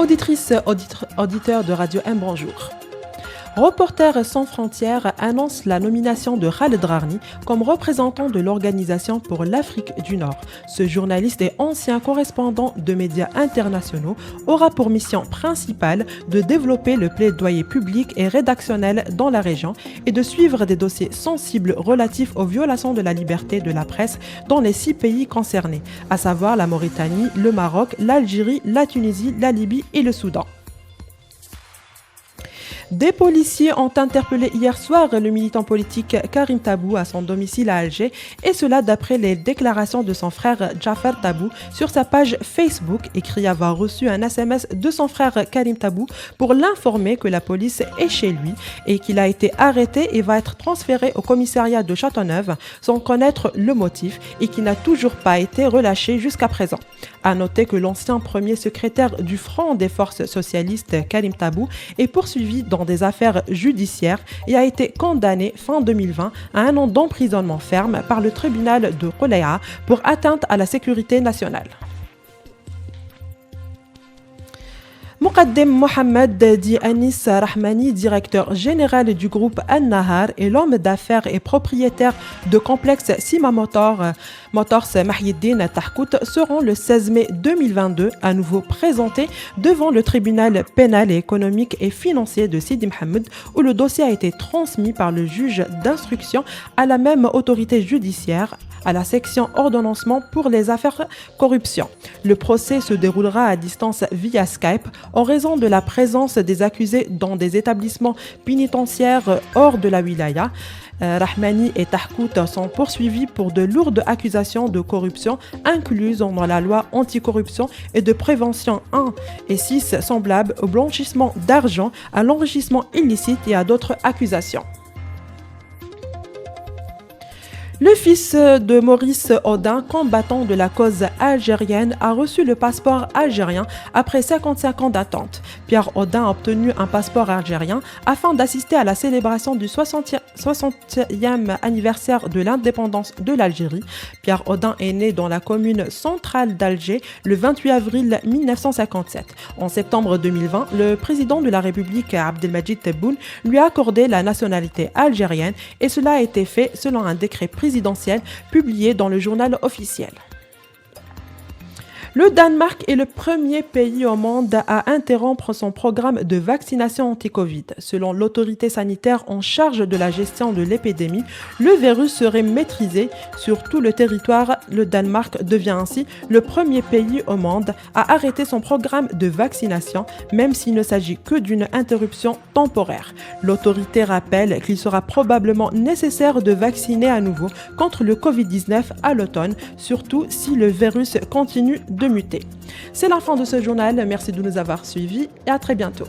Auditrices, auditeurs de Radio M, bonjour. Reporters sans frontières annonce la nomination de Khaled Rarni comme représentant de l'Organisation pour l'Afrique du Nord. Ce journaliste et ancien correspondant de médias internationaux aura pour mission principale de développer le plaidoyer public et rédactionnel dans la région et de suivre des dossiers sensibles relatifs aux violations de la liberté de la presse dans les 6 pays concernés, à savoir la Mauritanie, le Maroc, l'Algérie, la Tunisie, la Libye et le Soudan. Des policiers ont interpellé hier soir le militant politique Karim Tabou à son domicile à Alger, et cela d'après les déclarations de son frère Jafar Tabou sur sa page Facebook, écrit avoir reçu un SMS de son frère Karim Tabou pour l'informer que la police est chez lui et qu'il a été arrêté et va être transféré au commissariat de Châteauneuf sans connaître le motif et qui n'a toujours pas été relâché jusqu'à présent. À noter que l'ancien premier secrétaire du Front des forces socialistes Karim Tabou est poursuivi dans des affaires judiciaires et a été condamné fin 2020 à 1 an d'emprisonnement ferme par le tribunal de Roléa pour atteinte à la sécurité nationale. Muqaddem Mohamed dit Anis Rahmani, directeur général du groupe An-Nahar et l'homme d'affaires et propriétaire de complexe Sima Motors Mahieddine Tahkout seront le 16 mai 2022 à nouveau présentés devant le tribunal pénal et économique et financier de Sidi Mohamed, où le dossier a été transmis par le juge d'instruction à la même autorité judiciaire, à la section ordonnancement pour les affaires corruption. Le procès se déroulera à distance via Skype en raison de la présence des accusés dans des établissements pénitentiaires hors de la wilaya. Rahmani et Tahkout sont poursuivis pour de lourdes accusations de corruption incluses dans la loi anticorruption et de prévention 1 et 6 semblables au blanchissement d'argent, à l'enrichissement illicite et à d'autres accusations. Le fils de Maurice Audin, combattant de la cause algérienne, a reçu le passeport algérien après 55 ans d'attente. Pierre Audin a obtenu un passeport algérien afin d'assister à la célébration du 60e anniversaire de l'indépendance de l'Algérie. Pierre Audin est né dans la commune centrale d'Alger le 28 avril 1957. En septembre 2020, le président de la République, Abdelmadjid Tebboune, lui a accordé la nationalité algérienne et cela a été fait selon un décret présidentiel publié dans le journal officiel. Le Danemark est le premier pays au monde à interrompre son programme de vaccination anti-Covid. Selon l'autorité sanitaire en charge de la gestion de l'épidémie, le virus serait maîtrisé sur tout le territoire. Le Danemark devient ainsi le premier pays au monde à arrêter son programme de vaccination, même s'il ne s'agit que d'une interruption temporaire. L'autorité rappelle qu'il sera probablement nécessaire de vacciner à nouveau contre le Covid-19 à l'automne, surtout si le virus continue de muter. C'est la fin de ce journal, merci de nous avoir suivis et à très bientôt.